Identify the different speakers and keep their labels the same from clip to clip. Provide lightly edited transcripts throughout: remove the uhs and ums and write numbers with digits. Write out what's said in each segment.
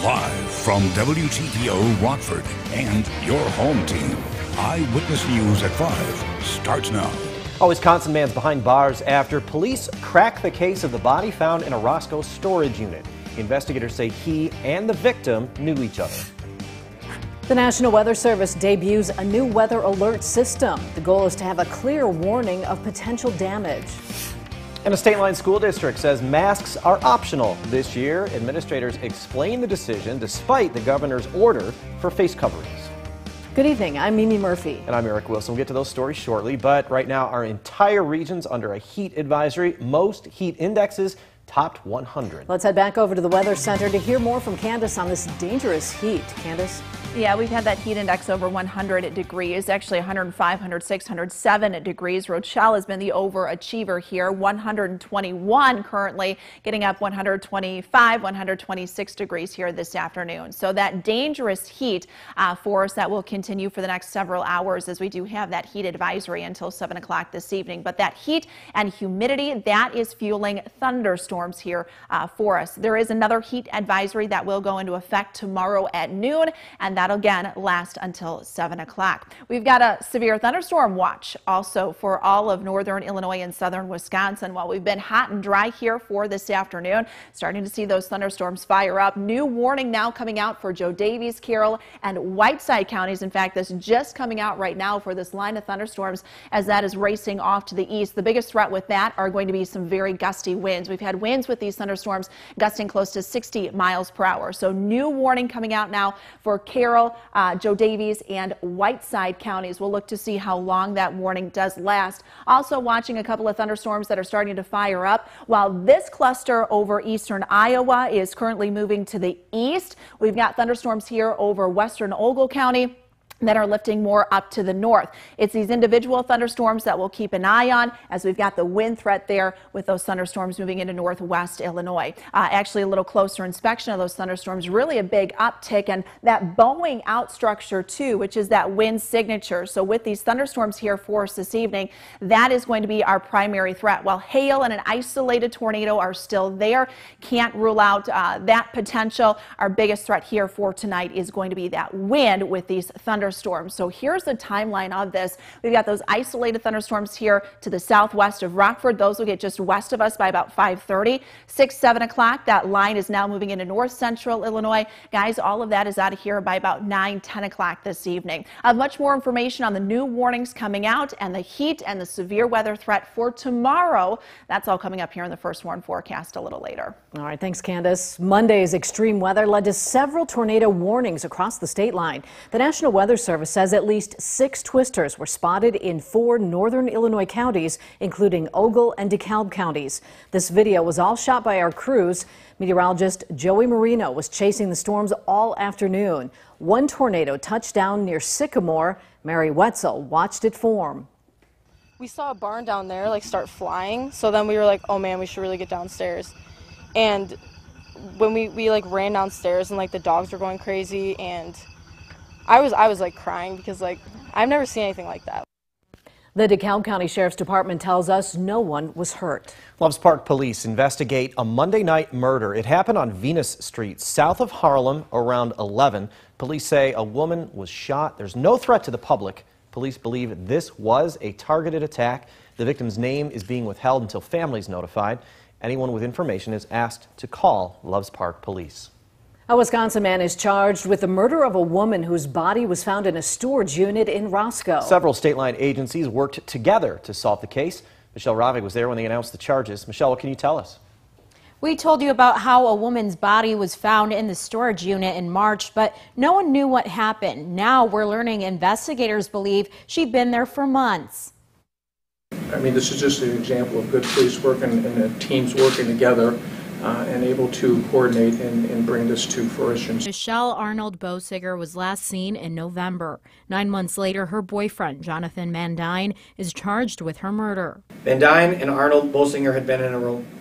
Speaker 1: Live from WTVO Rockford and your home team, Eyewitness News at 5 starts now.
Speaker 2: A Wisconsin man's behind bars after police crack the case of the body found in a Roscoe storage unit. Investigators say he and the victim knew each other.
Speaker 3: The National Weather Service debuts a new weather alert system. The goal is to have a clear warning of potential damage. And a Stateline school district says masks are optional this year. Administrators explain the decision despite the governor's order for face coverings. Good evening, I'm Mimi Murphy.
Speaker 2: And I'm Eric Wilson. We'll get to those stories shortly, but right now our entire region's under a heat advisory. Most heat indexes topped 100.
Speaker 3: Let's head back over to the Weather Center to hear more from Candace on this dangerous heat. Candace?
Speaker 4: Yeah, we've had that heat index over 100 degrees, actually 105, 106, 107 degrees. Rochelle has been the overachiever here, 121 currently, getting up 125, 126 degrees here this afternoon. So that dangerous heat for us that will continue for the next several hours as we do have that heat advisory until 7 o'clock this evening. But that heat and humidity, that is fueling thunderstorms here for us. There is another heat advisory that will go into effect tomorrow at noon, and that'll again last until 7 o'clock. We've got a severe thunderstorm watch also for all of northern Illinois and southern Wisconsin. While we've been hot and dry here for this afternoon, starting to see those thunderstorms fire up. New warning now coming out for Joe Daviess, Carroll, and Whiteside counties. In fact, this is just coming out right now for this line of thunderstorms as that is racing off to the east. The biggest threat with that are going to be some very gusty winds. We've had winds with these thunderstorms gusting close to 60 miles per hour. So new warning coming out now for Carroll, Joe Daviess, and Whiteside counties. We'll look to see how long that warning does last. Also watching a couple of thunderstorms that are starting to fire up. While this cluster over eastern Iowa is currently moving to the east, we've got thunderstorms here over western Ogle County that are lifting more up to the north. It's these individual thunderstorms that we'll keep an eye on as we've got the wind threat there with those thunderstorms moving into northwest Illinois. Actually, a little closer inspection of those thunderstorms, really a big uptick, and that bowing out structure too, which is that wind signature. So with these thunderstorms here for us this evening, that is going to be our primary threat. While hail and an isolated tornado are still there, can't rule out that potential. Our biggest threat here for tonight is going to be that wind with these thunderstorms. So here's the timeline of this. We've got those isolated thunderstorms here to the southwest of Rockford. Those will get just west of us by about 5:30. 6, 7 o'clock, that line is now moving into north central Illinois. Guys, all of that is out of here by about 9, 10 o'clock this evening. I have much more information on the new warnings coming out and the heat and the severe weather threat for tomorrow. That's all coming up here in the First Warn forecast a little later.
Speaker 3: All right, thanks, Candace. Monday's extreme weather led to several tornado warnings across the state line. The National Weather Service says at least 6 twisters were spotted in 4 northern Illinois counties, including Ogle and DeKalb counties. This video was all shot by our crews. Meteorologist Joey Marino was chasing the storms all afternoon. One tornado touched down near Sycamore. Mary Wetzel watched it form.
Speaker 5: We saw a barn down there start flying, so then we were like, oh man, we should really get downstairs. And when we ran downstairs and the dogs were going crazy, and I was crying because I've never seen anything like that.
Speaker 3: The DeKalb County Sheriff's Department tells us no one was hurt.
Speaker 2: Loves Park police investigate a Monday night murder. It happened on Venus Street, south of Harlem, around 11. Police say a woman was shot. There's no threat to the public. Police believe this was a targeted attack. The victim's name is being withheld until families notified. Anyone with information is asked to call Loves Park Police.
Speaker 3: A Wisconsin man is charged with the murder of a woman whose body was found in a storage unit in Roscoe.
Speaker 2: Several Stateline agencies worked together to solve the case. Michelle Ravig was there when they announced the charges. Michelle, what can you tell us?
Speaker 6: We told you about how a woman's body was found in the storage unit in March, but no one knew what happened. Now we're learning investigators believe she'd been there for months.
Speaker 7: I mean, this is just an example of good police work and teams working together and able to coordinate and bring this to fruition.
Speaker 6: Michelle Arnold Bosiger was last seen in November. 9 months later, her boyfriend, Jonathan Mandine, is charged with her murder.
Speaker 8: Mandine and Arnold Bosiger had been in a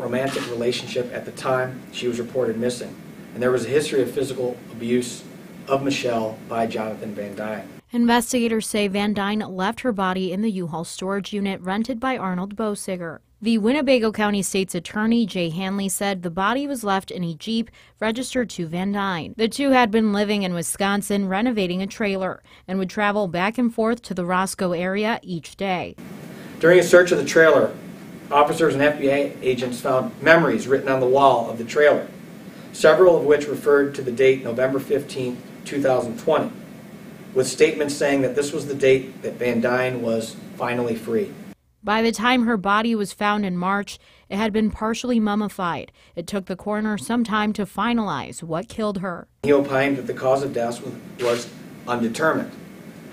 Speaker 8: romantic relationship at the time she was reported missing, and there was a history of physical abuse of Michelle by Jonathan Van Dyne.
Speaker 6: Investigators say Van Dyne left her body in the U-Haul storage unit rented by Arnold Bosiger. The Winnebago County State's Attorney Jay Hanley said the body was left in a Jeep registered to Van Dyne. The two had been living in Wisconsin renovating a trailer and would travel back and forth to the Roscoe area each day.
Speaker 8: During a search of the trailer, officers and FBI agents found memories written on the wall of the trailer, several of which referred to the date November 15, 2020, with statements saying that this was the date that Van Dyne was finally free.
Speaker 6: By the time her body was found in March, it had been partially mummified. It took the coroner some time to finalize what killed her.
Speaker 8: He opined that the cause of death was undetermined.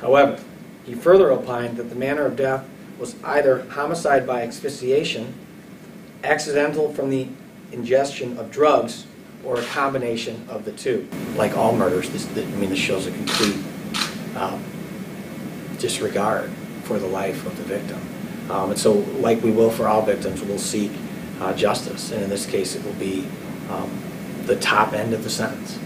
Speaker 8: However, he further opined that the manner of death was either homicide by asphyxiation, accidental from the ingestion of drugs, or a combination of the two. Like all murders, this shows a complete disregard for the life of the victim. And so, like we will for all victims, we'll seek justice, and in this case it will be the top end of the sentence.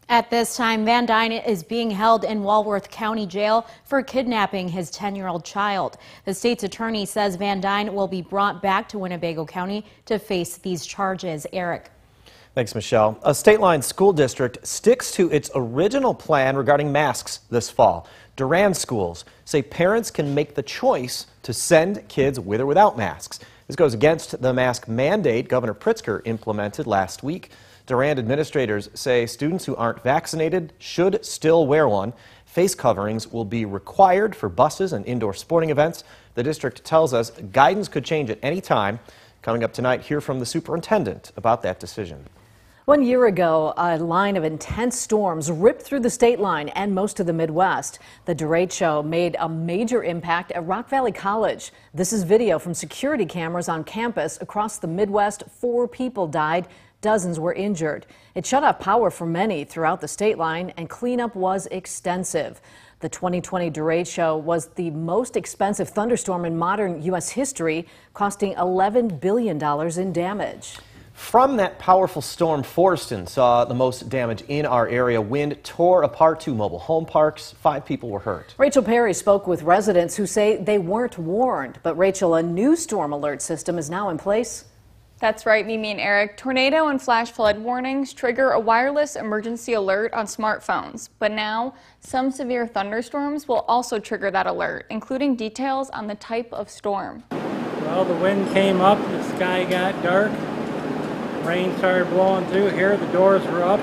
Speaker 6: At this time, Van Dyne is being held in Walworth County Jail for kidnapping his 10-year-old child. The state's attorney says Van Dyne will be brought back to Winnebago County to face these charges. Eric.
Speaker 2: Thanks, Michelle. A Stateline school district sticks to its original plan regarding masks this fall. Durand schools say parents can make the choice to send kids with or without masks. This goes against the mask mandate Governor Pritzker implemented last week. Durand administrators say students who aren't vaccinated should still wear one. Face coverings will be required for buses and indoor sporting events. The district tells us guidance could change at any time. Coming up tonight, hear from the superintendent about that decision.
Speaker 3: 1 year ago, a line of intense storms ripped through the state line and most of the Midwest. The derecho made a major impact at Rock Valley College. This is video from security cameras on campus across the Midwest. 4 people died. Dozens were injured. It shut off power for many throughout the state line, and cleanup was extensive. The 2020 derecho was the most expensive thunderstorm in modern U.S. history, costing $11 billion in damage.
Speaker 2: From that powerful storm, Forston saw the most damage in our area. Wind tore apart 2 mobile home parks. 5 people were hurt.
Speaker 3: Rachel Perry spoke with residents who say they weren't warned. But Rachel, a new storm alert system is now in place.
Speaker 9: That's right, Mimi and Eric. Tornado and flash flood warnings trigger a wireless emergency alert on smartphones. But now, some severe thunderstorms will also trigger that alert, including details on the type of storm.
Speaker 10: Well, the wind came up, the sky got dark. Rain started blowing through here, the doors were up.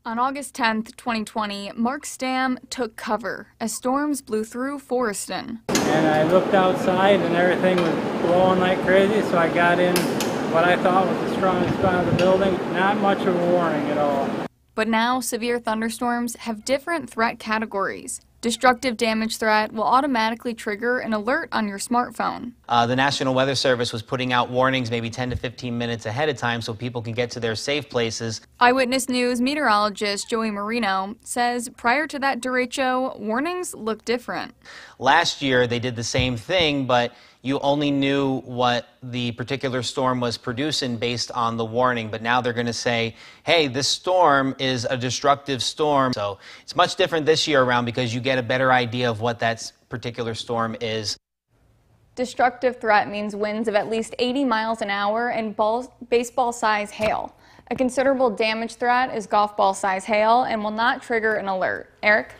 Speaker 9: On August 10th, 2020, Mark's Dam took cover as storms blew through Forston.
Speaker 10: And I looked outside and everything was blowing like crazy, so I got in what I thought was the strongest spot of the building. Not much of a warning at all.
Speaker 9: But now severe thunderstorms have different threat categories. Destructive damage threat will automatically trigger an alert on your smartphone.
Speaker 11: The National Weather Service was putting out warnings maybe 10 to 15 minutes ahead of time so people can get to their safe places.
Speaker 9: Eyewitness News meteorologist Joey Marino says prior to that derecho, warnings look different.
Speaker 11: Last year they did the same thing, but you only knew what the particular storm was producing based on the warning. But now they're going to say, hey, this storm is a destructive storm. So it's much different this year around because you get a better idea of what that particular storm is.
Speaker 9: Destructive threat means winds of at least 80 miles an hour and baseball-size hail. A considerable damage threat is golf ball-size hail and will not trigger an alert. Eric?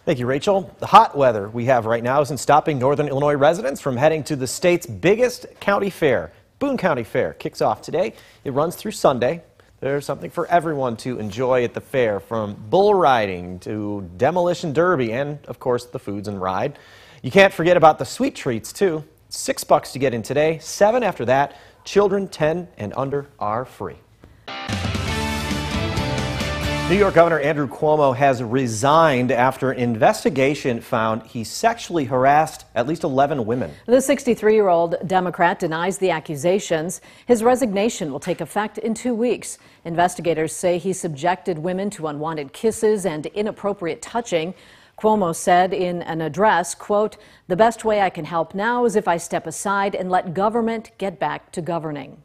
Speaker 2: Thank you, Rachel. The hot weather we have right now isn't stopping Northern Illinois residents from heading to the state's biggest county fair. Boon County Fair kicks off today. It runs through Sunday. There's something for everyone to enjoy at the fair, from bull riding to demolition derby and, of course, the foods and ride. You can't forget about the sweet treats, too. $6 to get in today, $7 after that. Children 10 and under are free. New York Governor Andrew Cuomo has resigned after an investigation found he sexually harassed at least 11 women.
Speaker 3: The 63-year-old Democrat denies the accusations. His resignation will take effect in 2 weeks. Investigators say he subjected women to unwanted kisses and inappropriate touching. Cuomo said in an address, quote, "The best way I can help now is if I step aside and let government get back to governing."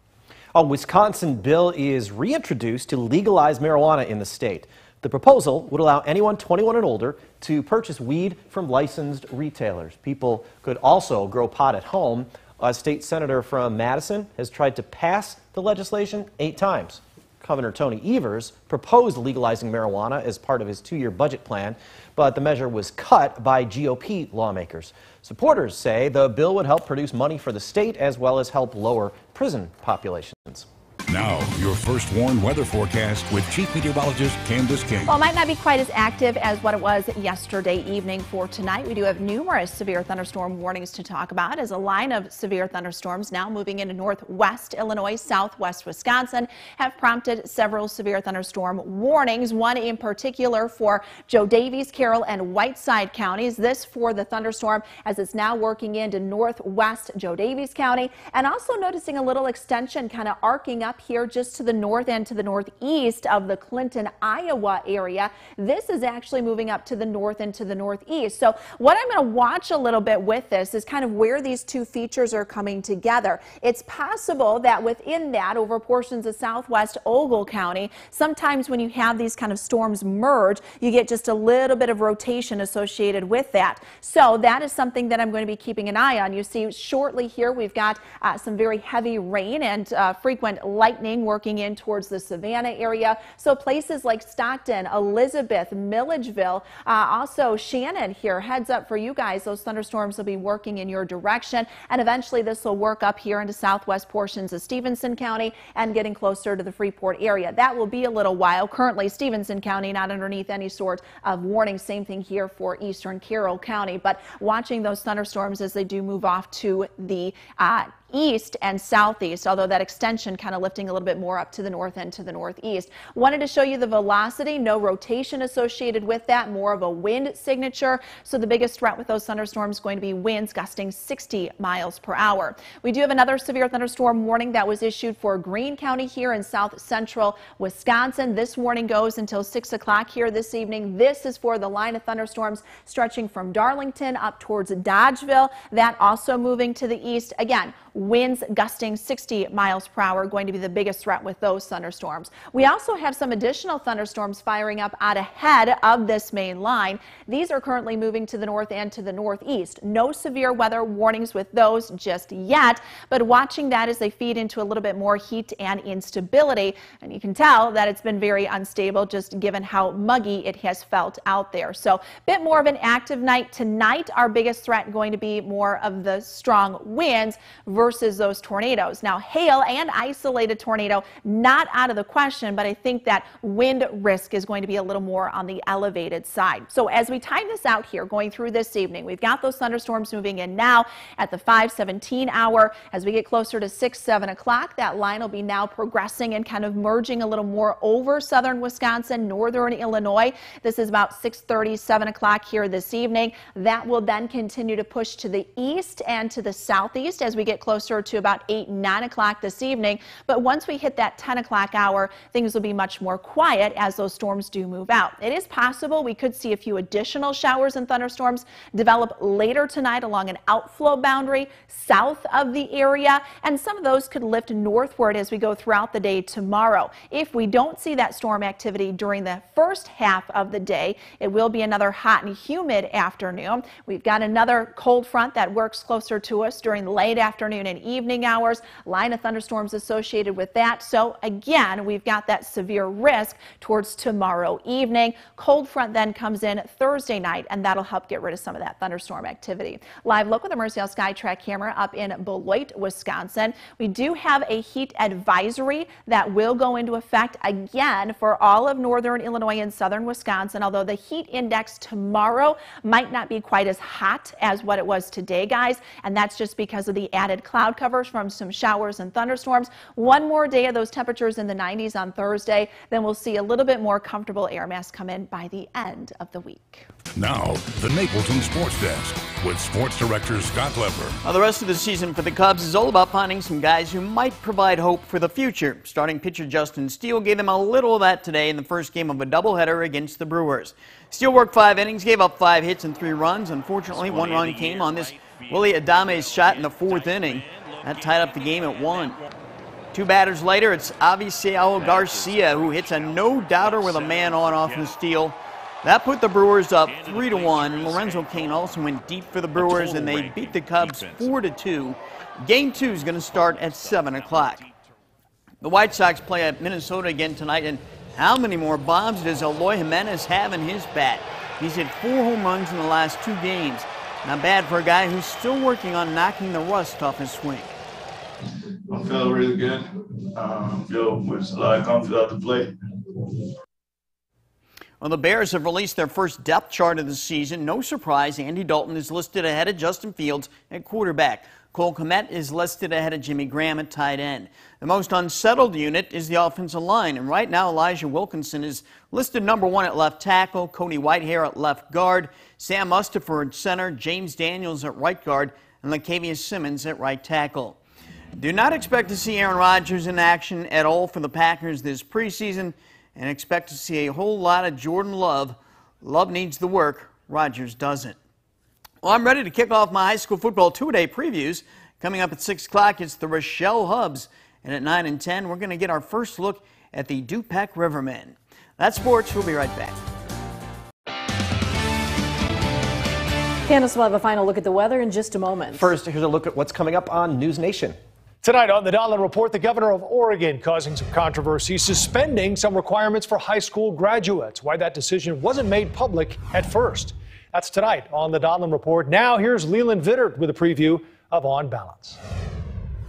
Speaker 2: A Wisconsin bill is reintroduced to legalize marijuana in the state. The proposal would allow anyone 21 and older to purchase weed from licensed retailers. People could also grow pot at home. A state senator from Madison has tried to pass the legislation 8 times. Governor Tony Evers proposed legalizing marijuana as part of his 2-year budget plan, but the measure was cut by GOP lawmakers. Supporters say the bill would help produce money for the state as well as help lower prison populations.
Speaker 1: Now, your first warned weather forecast with Chief Meteorologist Candace King.
Speaker 4: Well, it might not be quite as active as what it was yesterday evening. For tonight, we do have numerous severe thunderstorm warnings to talk about as a line of severe thunderstorms now moving into northwest Illinois, southwest Wisconsin have prompted several severe thunderstorm warnings. One in particular for Joe Daviess, Carroll, and Whiteside counties. This for the thunderstorm as it's now working into northwest Joe Daviess County, and also noticing a little extension kind of arcing up here just to the north and to the northeast of the Clinton, Iowa area. This is actually moving up to the north and to the northeast. So what I'm going to watch a little bit with this is kind of where these two features are coming together. It's possible that within that, over portions of southwest Ogle County, sometimes when you have these kind of storms merge, you get just a little bit of rotation associated with that. So that is something that I'm going to be keeping an eye on. You see shortly here we've got some very heavy rain and frequent lightning working in towards the Savannah area. So places like Stockton, Elizabeth, Milledgeville, also Shannon here. Heads up for you guys. Those thunderstorms will be working in your direction, and eventually this will work up here into southwest portions of Stevenson County and getting closer to the Freeport area. That will be a little while. Currently, Stevenson County not underneath any sort of warning. Same thing here for eastern Carroll County, but watching those thunderstorms as they do move off to the east and southeast, although that extension kind of lifting a little bit more up to the north and to the northeast. Wanted to show you the velocity, no rotation associated with that, more of a wind signature. So the biggest threat with those thunderstorms going to be winds gusting 60 miles per hour. We do have another severe thunderstorm warning that was issued for Greene County here in south central Wisconsin. This warning goes until 6 o'clock here this evening. This is for the line of thunderstorms stretching from Darlington up towards Dodgeville. That also moving to the east. Again, winds gusting 60 miles per hour going to be the biggest threat with those thunderstorms. We also have some additional thunderstorms firing up out ahead of this main line. These are currently moving to the north and to the northeast. No severe weather warnings with those just yet, but watching that as they feed into a little bit more heat and instability. And you can tell that it's been very unstable just given how muggy it has felt out there. So a bit more of an active night tonight. Our biggest threat going to be more of the strong winds versus those tornadoes. Now, hail and isolated tornado not out of the question, but I think that wind risk is going to be a little more on the elevated side. So as we time this out here going through this evening, we've got those thunderstorms moving in now at the 5:17 hour. As we get closer to 6, 7 o'clock, that line will be now progressing and kind of merging a little more over southern Wisconsin, northern Illinois. This is about 6:30, 7 o'clock here this evening. That will then continue to push to the east and to the southeast as we get closer to about 8, 9 o'clock this evening. But once we hit that 10 o'clock hour, things will be much more quiet as those storms do move out. It is possible we could see a few additional showers and thunderstorms develop later tonight along an outflow boundary south of the area, and some of those could lift northward as we go throughout the day tomorrow. If we don't see that storm activity during the first half of the day, it will be another hot and humid afternoon. We've got another cold front that works closer to us during the late afternoon and evening hours. Line of thunderstorms associated with that. So again, we've got that severe risk towards tomorrow evening. Cold front then comes in Thursday night, and that'll help get rid of some of that thunderstorm activity. Live look with a Mercial Skytrack camera up in Beloit, Wisconsin. We do have a heat advisory that will go into effect again for all of northern Illinois and southern Wisconsin, although the heat index tomorrow might not be quite as hot as what it was today, guys, and that's just because of the added cloud covers from some showers and thunderstorms. One more day of those temperatures in the 90s on Thursday, then we'll see a little bit more comfortable air mass come in by the end of the week.
Speaker 1: Now, the Napleton Sports Desk with Sports Director Scott Lepper.
Speaker 12: Well, the rest of the season for the Cubs is all about finding some guys who might provide hope for the future. Starting pitcher Justin Steele gave them a little of that today in the first game of a doubleheader against the Brewers. Steele worked 5 innings, gave up 5 hits and 3 runs. Unfortunately, 1 run came on this Willie Adame's shot in the 4th inning. That tied up the game at 1. 2 batters later, it's Avisail Garcia who hits a no-doubter with a man on off the steal. That put the Brewers up 3-1. Lorenzo Cain also went deep for the Brewers, and they beat the Cubs 4-2. Game 2 is going to start at 7 o'clock. The White Sox play at Minnesota again tonight, and how many more bombs does Eloy Jimenez have in his bat? He's hit 4 home runs in the last 2 games. Not bad for a guy who's still working on knocking the rust off his swing.
Speaker 13: I'm feeling really good. Feel with a lot of confidence out the plate.
Speaker 12: Well, the Bears have released their first depth chart of the season. No surprise, Andy Dalton is listed ahead of Justin Fields at quarterback. Cole Kmet is listed ahead of Jimmy Graham at tight end. The most unsettled unit is the offensive line, and right now Elijah Wilkinson is listed number 1 at left tackle, Cody Whitehair at left guard, Sam Mustipher at center, James Daniels at right guard, and Latavius Simmons at right tackle. Do not expect to see Aaron Rodgers in action at all for the Packers this preseason, and expect to see a whole lot of Jordan Love. Love needs the work, Rodgers doesn't. Well, I'm ready to kick off my high school football two-day previews. Coming up at 6 o'clock, it's the Rochelle Hubs. And at 9 and 10, we're going to get our first look at the Dupac Rivermen. That's sports. We'll be right back.
Speaker 3: Candace will have a final look at the weather in just a moment.
Speaker 2: First, here's a look at what's coming up on News Nation.
Speaker 14: Tonight on the Donlin Report, the governor of Oregon causing some controversy, suspending some requirements for high school graduates. Why that decision wasn't made public at first. That's tonight on the Donlin Report. Now here's Leland Vittert with a preview of On Balance.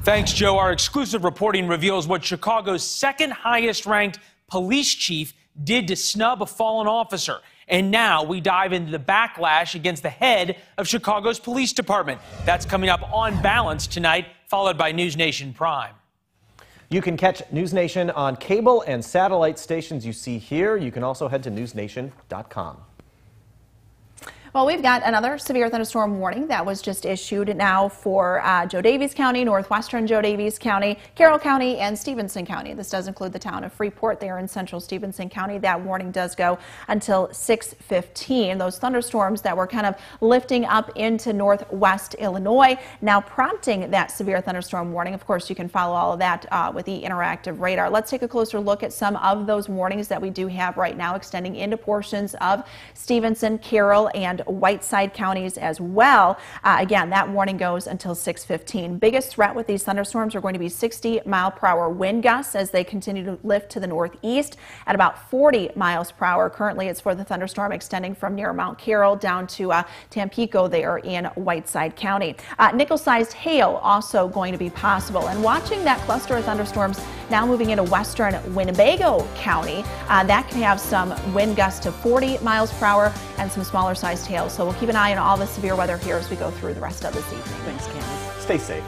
Speaker 15: Thanks, Joe. Our exclusive reporting reveals what Chicago's second highest ranked police chief did to snub a fallen officer. And now we dive into the backlash against the head of Chicago's police department. That's coming up on Balance tonight, followed by News Nation Prime.
Speaker 2: You can catch News Nation on cable and satellite stations you see here. You can also head to newsnation.com.
Speaker 4: Well, we've got another severe thunderstorm warning that was just issued now for Joe Daviess County, northwestern Joe Daviess County, Carroll County, and Stevenson County. This does include the town of Freeport. They are in central Stevenson County. That warning does go until 6:15. Those thunderstorms that were kind of lifting up into northwest Illinois now prompting that severe thunderstorm warning. Of course, you can follow all of that with the interactive radar. Let's take a closer look at some of those warnings that we do have right now extending into portions of Stevenson, Carroll, and Whiteside counties as well. Again, that warning goes until 6:15. Biggest threat with these thunderstorms are going to be 60-mile-per-hour wind gusts as they continue to lift to the northeast at about 40 miles per hour. Currently, it's for the thunderstorm extending from near Mount Carroll down to Tampico there in Whiteside County. Nickel-sized hail also going to be possible. And watching that cluster of thunderstorms now moving into western Winnebago County, that can have some wind gusts to 40 miles per hour and some smaller sized hail. So we'll keep an eye on all the severe weather here as we go through the rest of this evening.
Speaker 3: Thanks, Candace.
Speaker 2: Stay safe.